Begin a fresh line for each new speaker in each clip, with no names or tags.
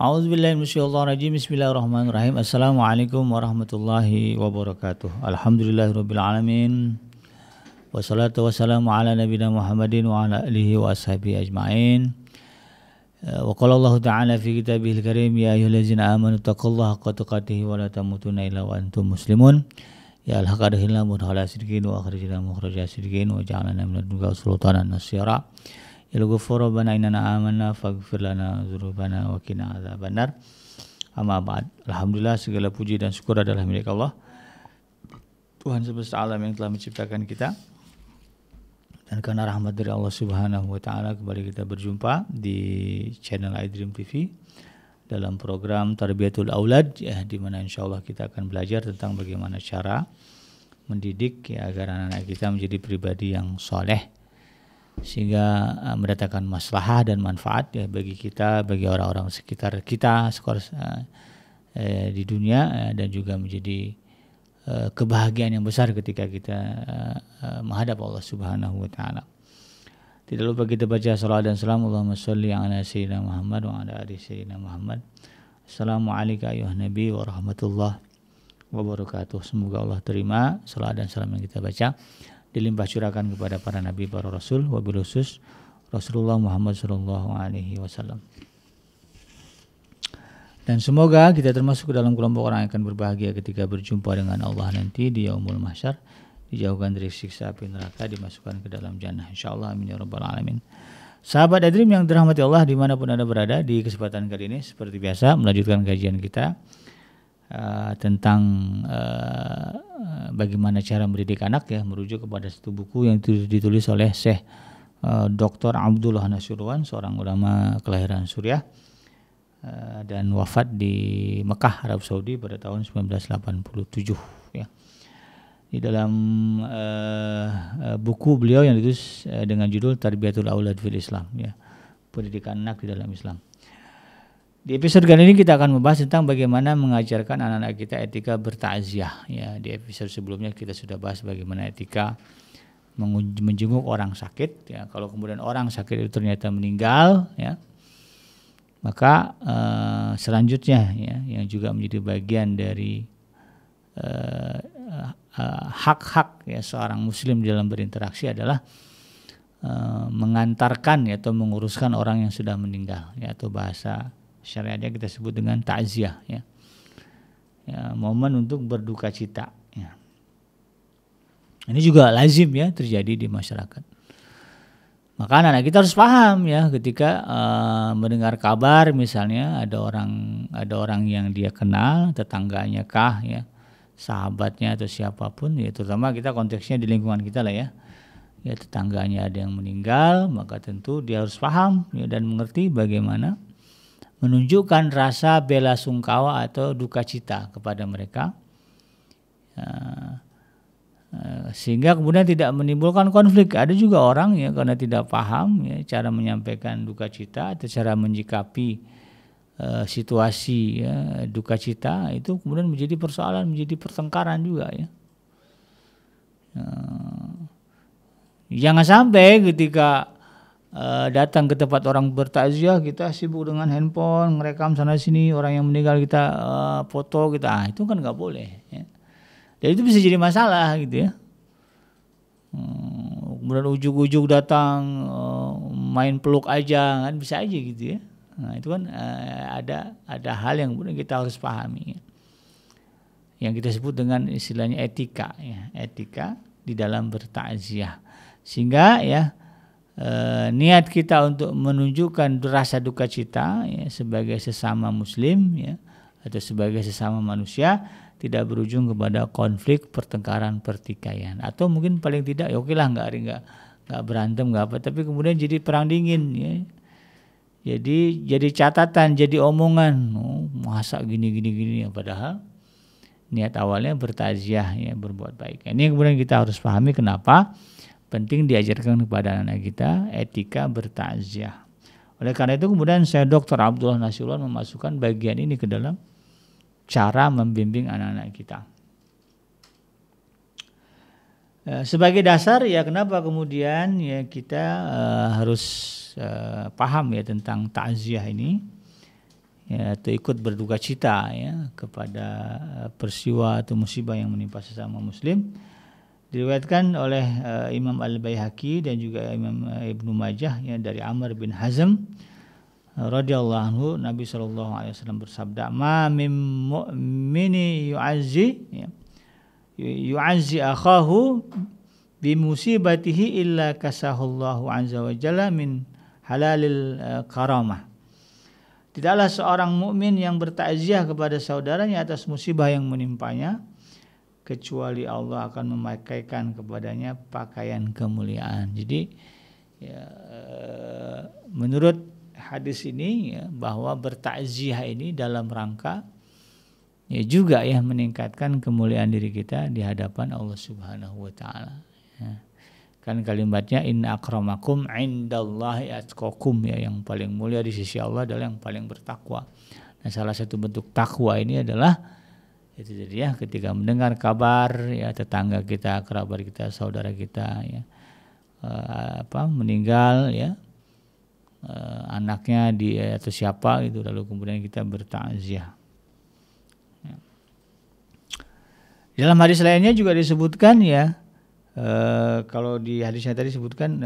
A'udzubillahi minasyaitonirrajim. Bismillahirrahmanirrahim. Assalamualaikum warahmatullahi wabarakatuh. Alhamdulillahirabbil alamin. Wassalatu wassalamu ala nabiyina Muhammadin wa ala alihi wa ashabihi ajmain. Wa qala Allah ta'ala fi kitabihil karim ya ayyuhallazina amanu taqullaha haqqa tuqatih wa la tamutunna illa wa antum muslimun. Ya al-haqadahillah mudhala sidqin wa akhrijna mukhraja sidqin wa ja'alna min ladunka sultanan nasyira. Ya ghafur rabbana innana amanna faghfir lana dzunubana wa qina adzabannar. Amma ba'd. Alhamdulillah, segala puji dan syukur adalah milik Allah, Tuhan semesta alam yang telah menciptakan kita. Dan karena rahmat dari Allah Subhanahu wa taala kembali kita berjumpa di channel iDream TV dalam program Tarbiyatul Aulad, ya, di mana insyaallah kita akan belajar tentang bagaimana cara mendidik, ya, agar anak-anak kita menjadi pribadi yang soleh sehingga mendatangkan maslahah dan manfaat, ya, bagi kita, bagi orang-orang sekitar kita di dunia, dan juga menjadi kebahagiaan yang besar ketika kita menghadap Allah Subhanahu wa taala. Tidak lupa kita baca salawat dan salam, Allahumma sholli ala sayyidina Muhammad wa ala ali sayyidina Muhammad. Assalamualaikum ayuhan nabi wa rahmatullah wabarakatuh. Semoga Allah terima salawat dan salam yang kita baca, dilimpah curahkan kepada para nabi, para rasul, wabil khusus Rasulullah Muhammad sallallahu alaihi wasallam. Dan semoga kita termasuk ke dalam kelompok orang yang akan berbahagia ketika berjumpa dengan Allah nanti di yaumul mahsyar, dijauhkan dari siksa api neraka, dimasukkan ke dalam jannah insyaallah, amin ya rabbal alamin. Sahabat iDream yang dirahmati Allah dimanapun Anda berada, di kesempatan kali ini seperti biasa melanjutkan kajian kita tentang bagaimana cara mendidik anak, ya, merujuk kepada satu buku yang ditulis oleh Syekh Dr. Abdullah Nasuruwan, seorang ulama kelahiran Suriah dan wafat di Mekah, Arab Saudi pada tahun 1987, ya. Di dalam buku beliau yang ditulis dengan judul Tarbiyatul Aulad fil Islam, ya, pendidikan anak di dalam Islam. Di episode kali ini kita akan membahas tentang bagaimana mengajarkan anak-anak kita etika bertakziah, ya. Di episode sebelumnya kita sudah bahas bagaimana etika menjenguk orang sakit, ya. Kalau kemudian orang sakit itu ternyata meninggal, ya, maka selanjutnya, ya, yang juga menjadi bagian dari hak-hak, ya, seorang muslim dalam berinteraksi adalah mengantarkan, ya, atau menguruskan orang yang sudah meninggal, ya, atau bahasa syariatnya kita sebut dengan takziah, ya. Ya, momen untuk berduka cita, ya. Ini juga lazim, ya, terjadi di masyarakat. Maka anak kita harus paham, ya, ketika mendengar kabar misalnya ada orang yang dia kenal, tetangganya kah, ya, sahabatnya atau siapapun, ya, terutama kita konteksnya di lingkungan kita lah, ya. Ya, tetangganya ada yang meninggal, maka tentu dia harus paham, ya, dan mengerti bagaimana menunjukkan rasa bela sungkawa atau duka cita kepada mereka, sehingga kemudian tidak menimbulkan konflik. Ada juga orang, ya, karena tidak paham, ya, cara menyampaikan duka cita atau cara menyikapi situasi, ya, duka cita itu kemudian menjadi persoalan, menjadi pertengkaran juga, ya. Jangan sampai ketika datang ke tempat orang bertakziah kita sibuk dengan handphone, merekam sana sini orang yang meninggal, kita foto kita, itu kan nggak boleh, ya. Dan itu bisa jadi masalah, gitu, ya. Kemudian ujuk-ujuk datang main peluk aja, kan bisa aja, gitu, ya. Nah, itu kan ada hal yang kemudian kita harus pahami, ya, yang kita sebut dengan istilahnya etika, ya, etika di dalam bertakziah, sehingga, ya, niat kita untuk menunjukkan rasa duka cita, ya, sebagai sesama muslim, ya, atau sebagai sesama manusia tidak berujung kepada konflik, pertengkaran, pertikaian, atau mungkin paling tidak ya oke lah nggak berantem nggak apa, tapi kemudian jadi perang dingin, ya. Jadi catatan, jadi omongan, masa gini, ya, padahal niat awalnya bertakziah, ya, berbuat baik. Ini yang kemudian kita harus pahami kenapa penting diajarkan kepada anak kita etika bertakziah. Oleh karena itu kemudian saya Dr. Abdullah Nasuruwan memasukkan bagian ini ke dalam cara membimbing anak-anak kita. Sebagai dasar, ya, kenapa kemudian, ya, kita harus paham, ya, tentang takziah ini, ya, atau ikut berduka cita ya kepada peristiwa atau musibah yang menimpa sesama muslim. Diriwayatkan oleh Imam Al-Baihaqi dan juga Imam Ibnu Majah ya, dari Amr bin Hazm radhiyallahu anhu, Nabi SAW bersabda, ma mim mu'mini yu'azzi akhahu bi musibatihi illa kasahullahu azza wa jalla min halalil karamah. Tidaklah seorang mukmin yang bertakziah kepada saudaranya atas musibah yang menimpanya, kecuali Allah akan memakaikan kepadanya pakaian kemuliaan. Jadi ya, menurut hadis ini ya, bahwa bertakziah ini dalam rangka ya juga ya meningkatkan kemuliaan diri kita di hadapan Allah Subhanahu wa taala. Ya. Kan kalimatnya inna akramakum indallahi atqakum, ya, yang paling mulia di sisi Allah adalah yang paling bertakwa. Nah, salah satu bentuk takwa ini adalah itu jadi ya, ketika mendengar kabar ya tetangga kita, kerabat kita, saudara kita ya meninggal ya, anaknya atau siapa itu, lalu kemudian kita bertakziah. Ya. Dalam hadis lainnya juga disebutkan ya, kalau di hadisnya tadi disebutkan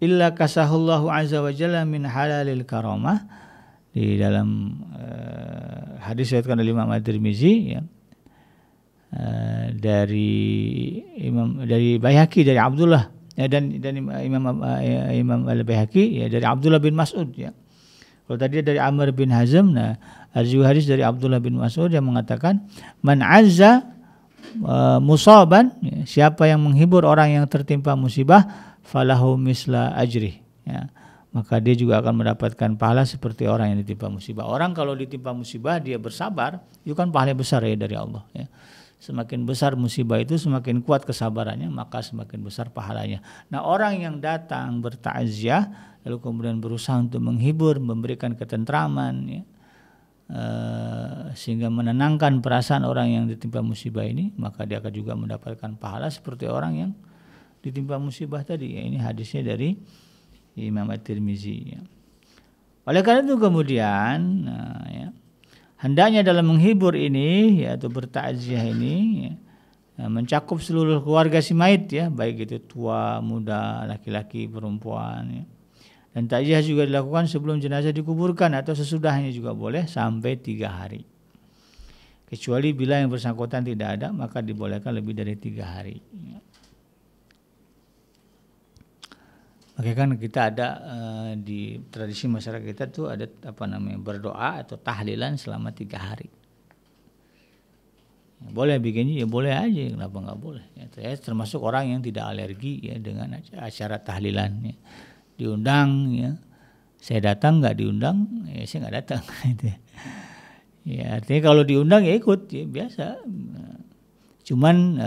illa kasahullahu azza wa jalla min halalil karamah. Di dalam hadis diriwayatkan oleh Imam At-Tirmizi ya, dari Baihaqi dari Abdullah ya, dan Imam Al-Baihaqi ya, dari Abdullah bin Mas'ud ya. Kalau tadi dari Amr bin Hazm, nah ada juga hadis dari Abdullah bin Mas'ud yang mengatakan man azza musaban, ya, siapa yang menghibur orang yang tertimpa musibah, falahu misla ajrih ya, maka dia juga akan mendapatkan pahala seperti orang yang ditimpa musibah. Orang kalau ditimpa musibah dia bersabar, itu kan pahala besar ya dari Allah ya. Semakin besar musibah itu, semakin kuat kesabarannya, maka semakin besar pahalanya. Nah, orang yang datang bertakziah lalu kemudian berusaha untuk menghibur, memberikan ketentraman ya, sehingga menenangkan perasaan orang yang ditimpa musibah ini, maka dia akan juga mendapatkan pahala seperti orang yang ditimpa musibah tadi ya. Ini hadisnya dari Imam At-Tirmizi ya. Oleh karena itu kemudian ya, hendaknya dalam menghibur ini ya, atau bertakziah ini ya, mencakup seluruh keluarga si mayit ya, baik itu tua, muda, laki-laki, perempuan ya. Dan takziah juga dilakukan sebelum jenazah dikuburkan atau sesudahnya juga boleh sampai 3 hari. Kecuali bila yang bersangkutan tidak ada, maka dibolehkan lebih dari 3 hari ya. Makanya kan kita ada di tradisi masyarakat kita tuh ada berdoa atau tahlilan selama 3 hari. Boleh bikinnya ya boleh aja, kenapa nggak boleh? Ya, saya termasuk orang yang tidak alergi ya dengan acara tahlilan. Ya. Diundang ya, saya datang, nggak diundang ya saya nggak datang. Ya artinya kalau diundang ya ikut ya biasa. Cuman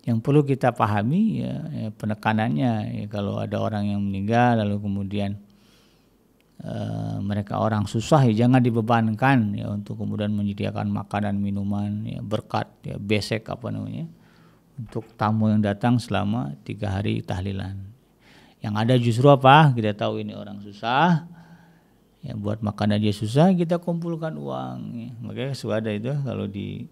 yang perlu kita pahami ya penekanannya ya, kalau ada orang yang meninggal lalu kemudian mereka orang susah ya jangan dibebankan ya untuk kemudian menyediakan makanan, minuman ya, berkat ya, besek untuk tamu yang datang selama 3 hari tahlilan. Yang ada justru apa? Kita tahu ini orang susah ya, buat makan aja susah, kita kumpulkan uang ya. Makanya sudah ada itu kalau di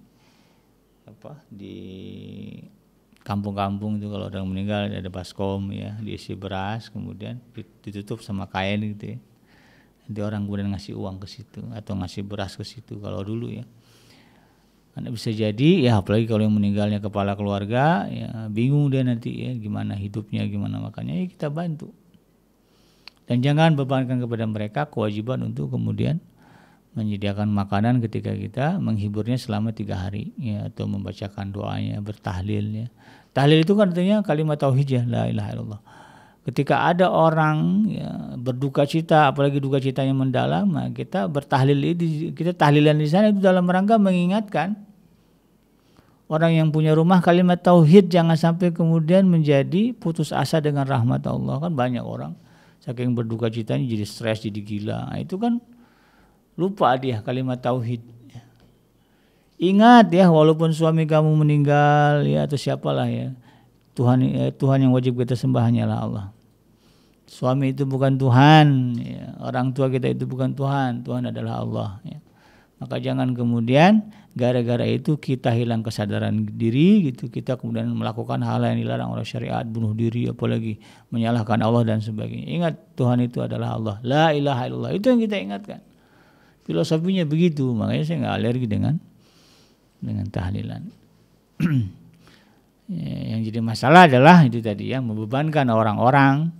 kampung-kampung itu kalau orang meninggal ada baskom ya, diisi beras kemudian ditutup sama kain gitu ya. Nanti orang kemudian ngasih uang ke situ atau ngasih beras ke situ kalau dulu ya. Karena bisa jadi ya apalagi kalau yang meninggalnya kepala keluarga ya bingung dia nanti ya gimana hidupnya, gimana makannya, ya kita bantu. Dan jangan bebankan kepada mereka kewajiban untuk kemudian menyediakan makanan ketika kita menghiburnya selama 3 hari ya, atau membacakan doanya, bertahlil ya. Tahlil itu kan artinya kalimat tauhid ya, la ilaha illallah. Ketika ada orang ya, berduka cita, apalagi duka citanya mendalam, nah kita bertahlil, kita tahlilan di sana itu dalam rangka mengingatkan orang yang punya rumah kalimat tauhid jangan sampai kemudian menjadi putus asa dengan rahmat Allah. Kan banyak orang saking berduka citanya jadi stres, jadi gila. Nah, itu kan lupa dia kalimat tauhid. Ingat ya, walaupun suami kamu meninggal ya atau siapalah ya, Tuhan yang wajib kita sembah hanyalah Allah. suami itu bukan Tuhan, ya. Orang tua kita itu bukan Tuhan, Tuhan adalah Allah, ya. Maka jangan kemudian gara-gara itu kita hilang kesadaran diri gitu, kita kemudian melakukan hal yang dilarang oleh syariat, bunuh diri, apalagi menyalahkan Allah dan sebagainya. Ingat, Tuhan itu adalah Allah, la ilaha illallah, itu yang kita ingatkan. Filosofinya begitu, makanya saya nggak alergi dengan tahlilan. Yang jadi masalah adalah itu tadi ya, membebankan orang-orang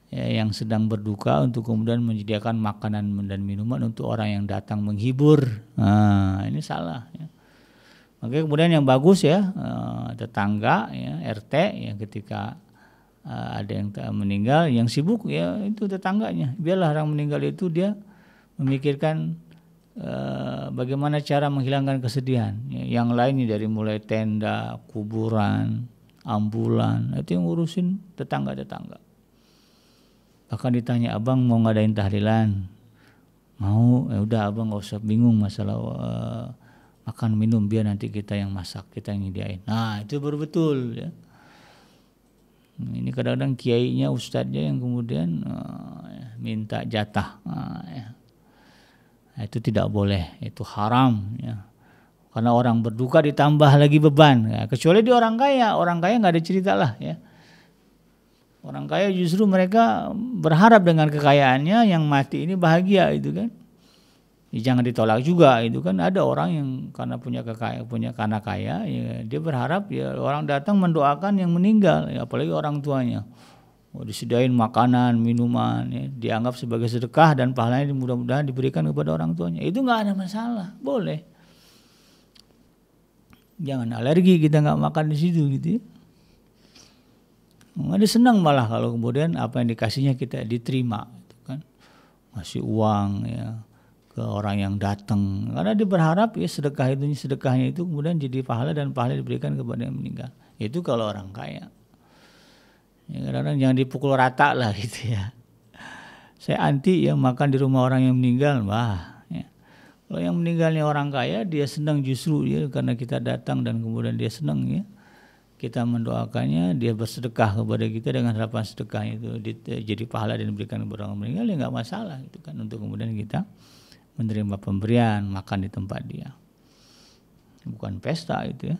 ya, yang sedang berduka untuk kemudian menyediakan makanan dan minuman untuk orang yang datang menghibur. Nah, ini salah ya. Makanya kemudian yang bagus ya, tetangga ya, RT ya, ketika ada yang meninggal, yang sibuk ya itu tetangganya. Biarlah orang meninggal itu dia memikirkan bagaimana cara menghilangkan kesedihan. Yang lainnya dari mulai tenda, kuburan, ambulan, itu yang ngurusin tetangga-tetangga. Bahkan ditanya, abang mau ngadain tahlilan? Mau, ya udah abang nggak usah bingung masalah makan minum, biar nanti kita yang masak, kita yang nyediain. Nah itu baru betul ya. Ini kadang-kadang kiainya, ustadznya yang kemudian minta jatah. Ya. Nah, itu tidak boleh, itu haram ya. Karena orang berduka ditambah lagi beban. Ya, kecuali di orang kaya nggak ada cerita lah ya. Orang kaya justru mereka berharap dengan kekayaannya yang mati ini bahagia itu kan. Ya, jangan ditolak juga itu kan, ada orang yang karena karena kaya ya, dia berharap ya orang datang mendoakan yang meninggal ya, apalagi orang tuanya. Disediain makanan, minuman ya, dianggap sebagai sedekah dan pahalanya mudah-mudahan diberikan kepada orang tuanya. Itu nggak ada masalah, boleh. Jangan alergi kita nggak makan di situ gitu ya. Ada senang malah kalau kemudian apa yang dikasihnya kita diterima gitu kan. Masih uang ya ke orang yang datang, karena dia berharap ya sedekahnya itu kemudian jadi pahala dan pahala diberikan kepada yang meninggal. Itu kalau orang kaya. Ya, kadang-kadang jangan dipukul rata lah gitu ya. Saya anti ya makan di rumah orang yang meninggal. Wah ya. Kalau yang meninggalnya orang kaya, dia senang justru ya, karena kita datang dan kemudian dia senang ya. Kita mendoakannya, dia bersedekah kepada kita dengan harapan sedekahnya itu jadi pahala dan diberikan kepada orang meninggal, ya nggak masalah itu kan, untuk kemudian kita menerima pemberian makan di tempat dia. Bukan pesta itu ya.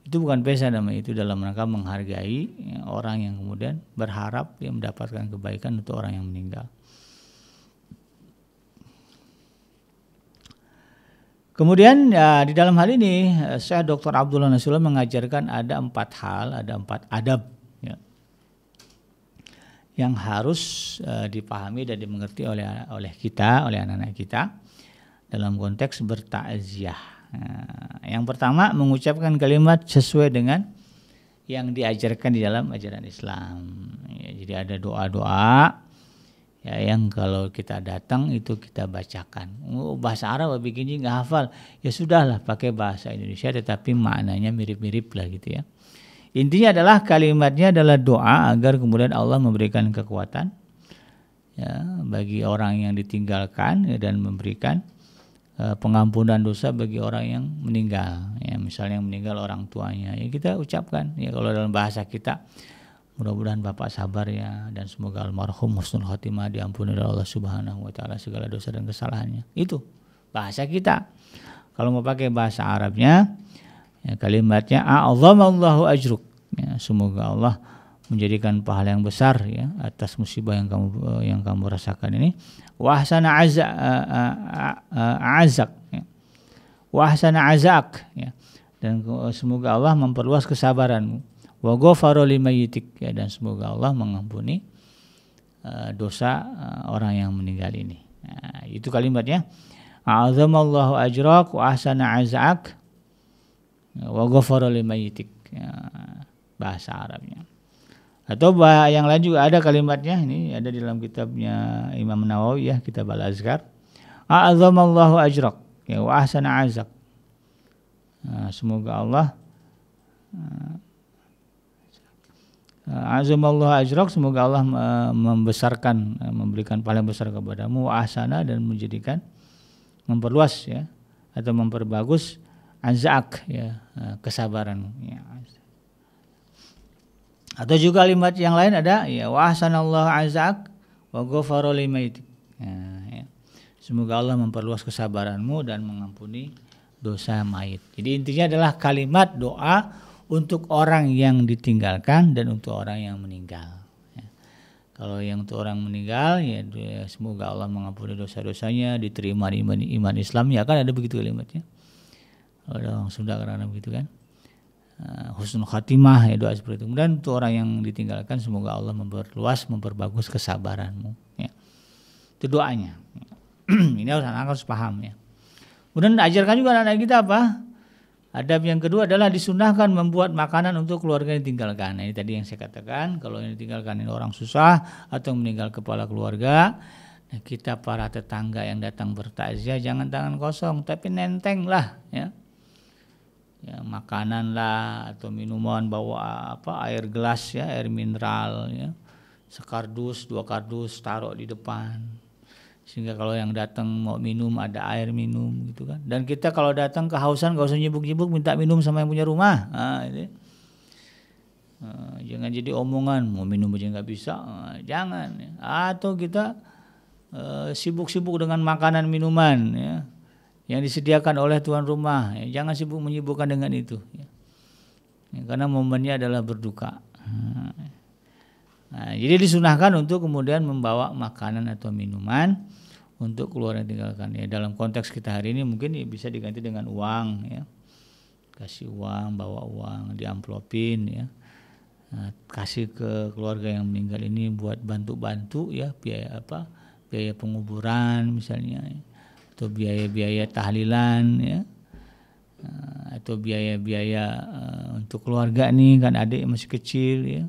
Itu bukan pesta namanya, itu dalam rangka menghargai ya, orang yang kemudian berharap dia mendapatkan kebaikan untuk orang yang meninggal. Kemudian ya, di dalam hal ini Syekh Dr. Abdullah Nasrullah mengajarkan ada 4 hal, ada 4 adab ya, yang harus dipahami dan dimengerti oleh kita, oleh anak-anak kita dalam konteks bertakziah. Nah, yang pertama, mengucapkan kalimat sesuai dengan yang diajarkan di dalam ajaran Islam. Ya, jadi ada doa-doa ya, yang kalau kita datang itu kita bacakan. Bahasa Arab bikinnya nggak hafal, ya sudahlah pakai bahasa Indonesia tetapi maknanya mirip-mirip lah gitu ya. Intinya adalah kalimatnya adalah doa agar kemudian Allah memberikan kekuatan ya, bagi orang yang ditinggalkan ya, dan memberikan pengampunan dosa bagi orang yang meninggal ya, misalnya yang meninggal orang tuanya ya, kita ucapkan ya, kalau dalam bahasa kita, mudah-mudahan Bapak sabar ya, dan semoga almarhum husnul khotimah, diampuni oleh Allah Subhanahu wa taala segala dosa dan kesalahannya. Itu bahasa kita. Kalau mau pakai bahasa Arabnya ya, kalimatnya a'adzamallahu ajruk ya, semoga Allah menjadikan pahala yang besar ya atas musibah yang kamu rasakan ini. Wa ahsana azak ya. Wa ahsana azak ya, dan semoga Allah memperluas kesabaranmu. Wa ghafara limayyitik ya, dan semoga Allah mengampuni dosa orang yang meninggal ini. Nah, itu kalimatnya. A'adzamallahu ajrak wa ahsana azak wa ghafara limayyitik ya, bahasa Arabnya. Atau yang lain juga ada kalimatnya, ini ada di dalam kitabnya Imam Nawawi ya, Kitab Al-Azkar. A'adzamallahu ajrak ya, wa ahsana azak. Nah, semoga Allah azamallahu ajrak, semoga Allah membesarkan, memberikan pahala yang besar kepadamu, ahsana, dan menjadikan, memperluas ya, atau memperbagus azak ya, kesabaran ya. Atau juga kalimat yang lain ada ya wa ahsanallahu azak wa ghafara limaitik. Ya. Semoga Allah memperluas kesabaranmu dan mengampuni dosa mayit. Jadi intinya adalah kalimat doa untuk orang yang ditinggalkan dan untuk orang yang meninggal. Ya. Kalau yang untuk orang meninggal ya semoga Allah mengampuni dosa-dosanya, diterima iman Islam, ya kan ada begitu kalimatnya. Kalau ada orang Sunda kadang-kadang begitu kan. Husnul khatimah ya doa seperti itu. Kemudian untuk orang yang ditinggalkan semoga Allah memperluas, memperbagus kesabaranmu. Ya. Itu doanya. Ini harus paham ya. Kemudian ajarkan juga anak-anak kita apa? Adab yang kedua adalah disunahkan membuat makanan untuk keluarga yang ditinggalkan. Nah, ini tadi yang saya katakan, kalau yang ditinggalkan ini orang susah atau meninggal kepala keluarga, nah kita para tetangga yang datang bertakziah jangan tangan kosong, tapi nenteng lah ya. Ya, makanan lah atau minuman, bawa air gelas ya, air mineral ya, sekardus 2 kardus taruh di depan sehingga kalau yang datang mau minum ada air minum gitu kan. Dan kita kalau datang kehausan gak usah nyibuk-nyibuk minta minum sama yang punya rumah. Jangan jadi omongan mau minum aja nggak bisa, jangan ya. Atau kita sibuk-sibuk dengan makanan minuman ya yang disediakan oleh tuan rumah, ya, jangan sibuk menyibukkan dengan itu ya. Ya, karena momennya adalah berduka. Nah, jadi disunahkan untuk kemudian membawa makanan atau minuman untuk keluarga yang tinggalkan ya. Dalam konteks kita hari ini mungkin ya bisa diganti dengan uang ya, kasih uang, bawa uang diamplopin ya, kasih ke keluarga yang meninggal ini buat bantu-bantu ya, biaya penguburan misalnya ya, atau biaya-biaya tahlilan ya, atau biaya-biaya untuk keluarga nih kan adik masih kecil ya,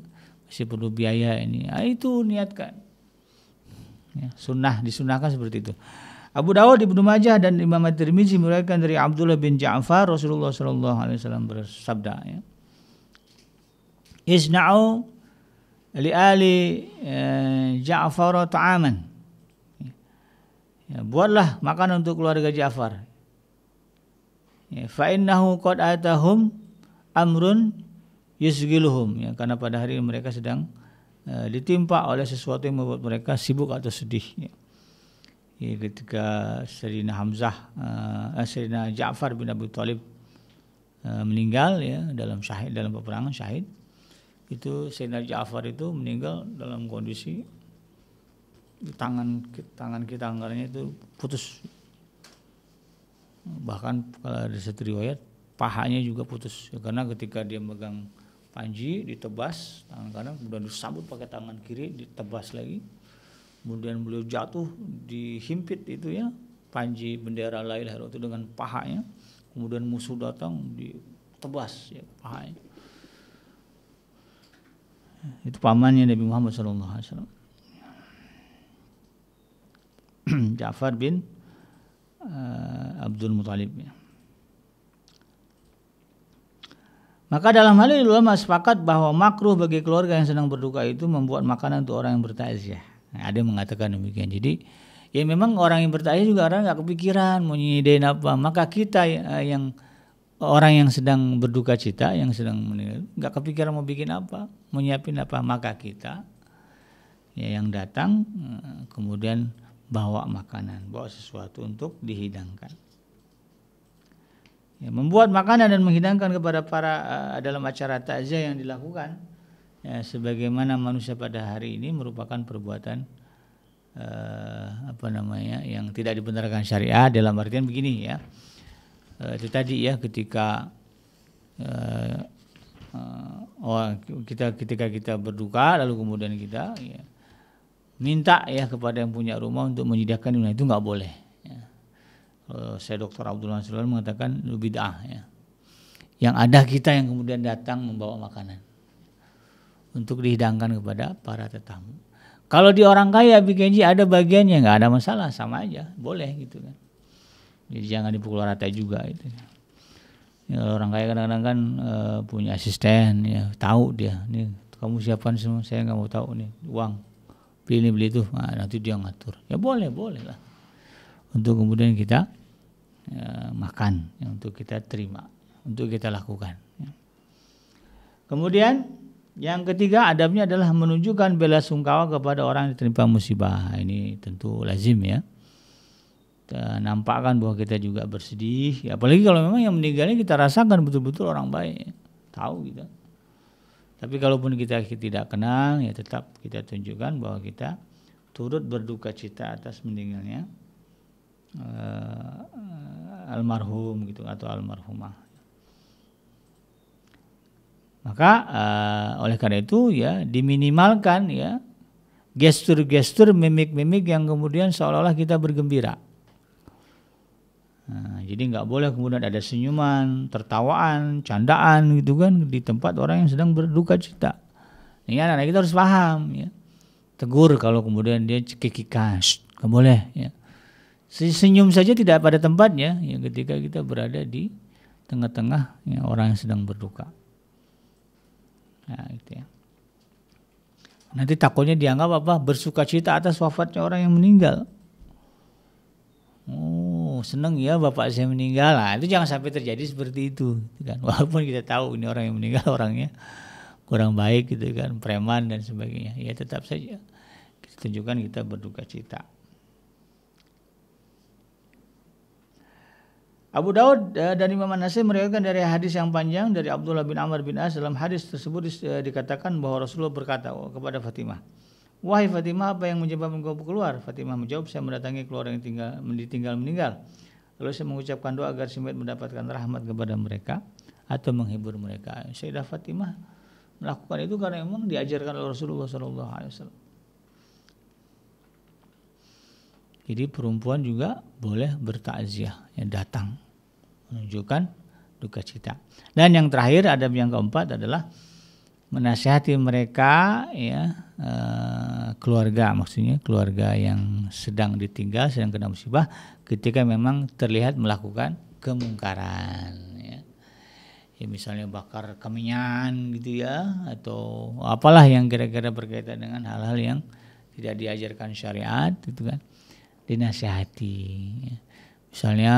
masih perlu biaya ini. Itu niatkan ya, disunahkan seperti itu. Abu Dawud, Ibnu Majah dan Imam At-Tirmizi meriwayatkan dari Abdullah bin Ja'far Rasulullah sallallahu alaihi wasallam bersabda ya, isna'u li ali Ja'far ta'aman. Ya, buatlah makanan untuk keluarga Ja'far. Ya, fa innahu qad atahum amrun yusghiluhum ya, karena pada hari ini mereka sedang ditimpa oleh sesuatu yang membuat mereka sibuk atau sedih ya. Ya, ketika Sayyidina Sayyidina Ja'far bin Abi Thalib meninggal ya dalam peperangan syahid, itu Sayyidina Ja'far itu meninggal dalam kondisi tangan kita anggarnya itu putus, bahkan kalau ada satu riwayat pahanya juga putus ya, karena ketika dia megang panji ditebas tangan kanan, kemudian disambut pakai tangan kiri ditebas lagi, kemudian beliau jatuh dihimpit itu ya panji bendera la ilaha illallah itu dengan pahanya, kemudian musuh datang ditebas ya pahanya. Itu pamannya Nabi Muhammad SAW, Ja'far bin Abdul Muthalib ya. Maka dalam hal ini ulama sepakat bahwa makruh bagi keluarga yang sedang berduka itu membuat makanan untuk orang yang bertakziah. Nah, ada yang mengatakan demikian. Jadi ya memang orang yang bertakziah juga orang nggak kepikiran mau nyediain apa. Maka kita yang orang yang sedang berduka cita, yang sedang meninggal, nggak kepikiran mau bikin apa, mau nyiapin apa. Maka kita ya yang datang kemudian bawa makanan, bawa sesuatu untuk dihidangkan. Ya, membuat makanan dan menghidangkan kepada para dalam acara takziah yang dilakukan ya, sebagaimana manusia pada hari ini merupakan perbuatan yang tidak dibenarkan syariat, dalam artian begini ya, itu tadi ya ketika ketika kita berduka lalu kemudian kita ya, minta ya kepada yang punya rumah untuk menyediakan itu nggak boleh. Ya. Saya Dr. Abdullah Sulaiman mengatakan itu bid'ah ya. Yang ada kita yang kemudian datang membawa makanan untuk dihidangkan kepada para tetamu. Kalau di orang kaya BKJ ada bagiannya nggak ada masalah, sama aja boleh gitu kan. Jadi jangan dipukul rata juga itu. Ya, orang kaya kadang-kadang kan punya asisten ya, tahu dia nih kamu siapkan semua, saya nggak mau tahu nih uang. Beli ini beli itu, nah, nanti dia ngatur. Ya boleh lah. Untuk kemudian kita makan, ya, untuk kita terima, untuk kita lakukan. Ya. Kemudian Yang ketiga adabnya adalah menunjukkan bela sungkawa kepada orang yang tertimpa musibah. Ini tentu lazim ya. Kita nampakkan bahwa kita juga bersedih. Ya, apalagi kalau memang yang meninggalnya kita rasakan betul-betul orang baik. Tahu kita. Tapi kalaupun kita tidak kenal, ya tetap kita tunjukkan bahwa kita turut berduka cita atas meninggalnya almarhum gitu atau almarhumah. Maka oleh karena itu ya diminimalkan ya gestur-gestur, mimik-mimik yang kemudian seolah-olah kita bergembira. Nah, jadi nggak boleh kemudian ada senyuman, tertawaan, candaan gitu kan di tempat orang yang sedang berduka cita. Ini anak-anak kita harus paham ya. Tegur kalau kemudian dia cekikikan, nggak boleh ya. Senyum saja tidak pada tempatnya ya ketika kita berada di tengah-tengah ya, orang yang sedang berduka. Nah, gitu ya. Nanti takutnya dianggap apa? Bersukacita atas wafatnya orang yang meninggal. Oh, senang ya bapak saya meninggal. Nah, itu jangan sampai terjadi seperti itu, kan? Walaupun kita tahu ini orang yang meninggal orangnya kurang baik gitu kan, preman dan sebagainya. Ya tetap saja kita tunjukkan kita berduka cita. Abu Daud dan Imam An-Nasai meriwayatkan dari hadis yang panjang dari Abdullah bin Amr bin As. Dalam hadis tersebut dikatakan bahwa Rasulullah berkata kepada Fatimah, "Wahai Fatimah, apa yang menyebabkan engkau keluar?" Fatimah menjawab, "Saya mendatangi keluarga yang ditinggal meninggal. Lalu saya mengucapkan doa agar si mayit mendapatkan rahmat kepada mereka atau menghibur mereka." Sayyidah Fatimah melakukan itu karena memang diajarkan oleh Rasulullah SAW. Jadi perempuan juga boleh bertakziah, yang datang menunjukkan duka cita. Dan yang terakhir, adab yang keempat adalah menasihati mereka ya, keluarga, maksudnya keluarga yang sedang ditinggal, sedang kena musibah, ketika memang terlihat melakukan kemungkaran ya. Ya misalnya bakar kemenyan gitu ya, atau apalah yang kira-kira berkaitan dengan hal-hal yang tidak diajarkan syariat gitu kan, dinasihati ya. Misalnya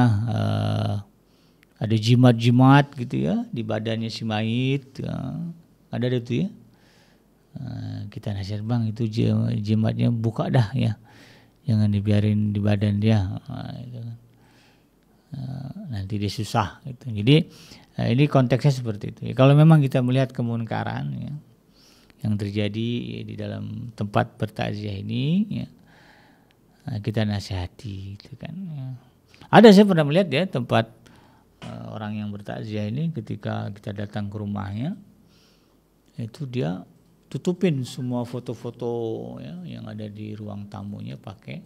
ada jimat-jimat gitu ya di badannya si mayit ya. Ada itu ya, kita nasihat, bang itu jimatnya buka dah ya, jangan dibiarin di badan dia, itu kan. Nanti dia susah gitu. Jadi ini konteksnya seperti itu ya. Kalau memang kita melihat kemunkaran ya, yang terjadi ya, di dalam tempat bertakziah ini ya, kita nasihati gitu kan ya. Ada, saya pernah melihat ya tempat orang yang bertakziah ini, ketika kita datang ke rumahnya itu dia tutupin semua foto-foto ya, yang ada di ruang tamunya pakai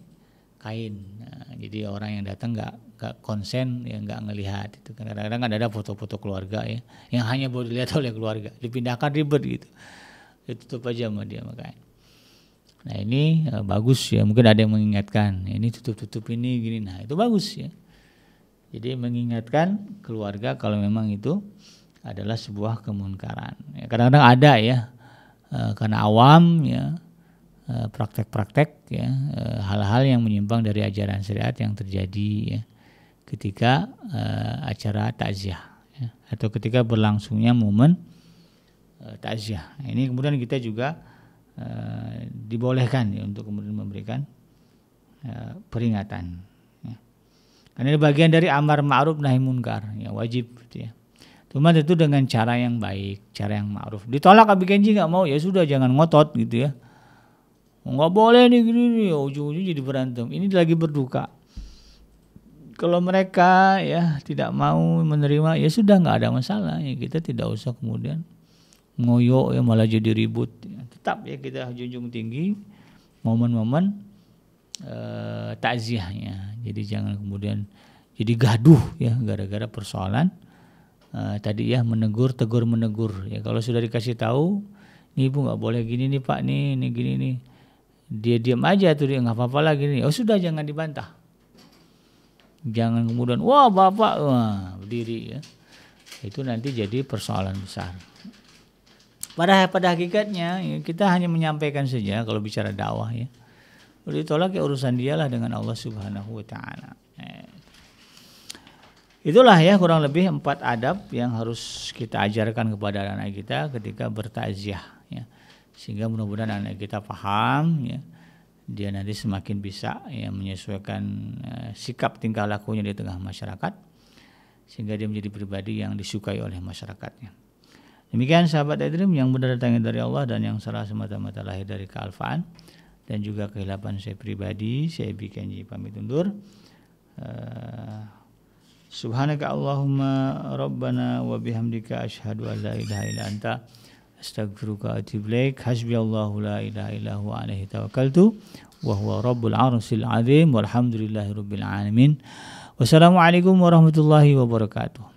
kain. Nah, jadi orang yang datang nggak konsen ya, nggak ngelihat itu. Kadang-kadang kan ada foto-foto keluarga ya yang hanya boleh dilihat oleh keluarga, dipindahkan ribet gitu, ditutup aja sama dia makanya. Nah ini bagus ya, mungkin ada yang mengingatkan ini tutup-tutup ini gini, nah itu bagus ya. Jadi mengingatkan keluarga kalau memang itu adalah sebuah kemunkaran. Ya, kadang-kadang ada ya, karena awam ya, praktek-praktek ya, hal-hal yang menyimpang dari ajaran syariat yang terjadi ya, ketika acara takziah ya, atau ketika berlangsungnya momen takziah. Ini kemudian kita juga dibolehkan ya, untuk kemudian memberikan peringatan. Karena ini bagian dari amar ma'ruf nahi munkar, ya wajib gitu ya. Cuma itu dengan cara yang baik, cara yang ma'ruf. Ditolak Abi Kenji nggak mau, ya sudah jangan ngotot gitu ya. Nggak boleh nih gini, ujung-ujungnya jadi berantem. Ini lagi berduka. Kalau mereka ya tidak mau menerima, ya sudah nggak ada masalah. Ya kita tidak usah kemudian ngoyo ya malah jadi ribut. Ya, tetap ya kita junjung tinggi momen-momen takziahnya. Jadi jangan kemudian jadi gaduh ya gara-gara persoalan tadi ya, tegur menegur ya. Kalau sudah dikasih tahu, nih ibu nggak boleh gini nih pak, nih gini nih, dia diam aja tuh, dia nggak apa-apa lagi nih. Oh sudah, jangan dibantah, jangan kemudian wah bapak berdiri ya, itu nanti jadi persoalan besar. Pada hakikatnya ya, kita hanya menyampaikan saja kalau bicara dakwah ya. Kalau ditolak ya urusan dialah dengan Allah Subhanahu wa taala. Itulah ya kurang lebih 4 adab yang harus kita ajarkan kepada anak kita ketika bertakziah Sehingga mudah-mudahan anak kita paham ya, dia nanti semakin bisa ya menyesuaikan sikap tingkah lakunya di tengah masyarakat, sehingga dia menjadi pribadi yang disukai oleh masyarakatnya. Demikian sahabat iDream yang benar datangnya dari Allah dan yang salah semata-mata lahir dari kealfaan dan juga kehilapan saya pribadi. Saya Kenji pamit undur. Subhanaka Allahumma Rabbana wa bihamdika asyhadu an la ilaha illa anta astaghfiruka wa atubu ilaik. Hasbiyallahu la ilaha illa huwa alaihi tawakkaltu wa huwa rabbul arsyil azim walhamdulillahi rabbil alamin. Wassalamualaikum warahmatullahi wabarakatuh.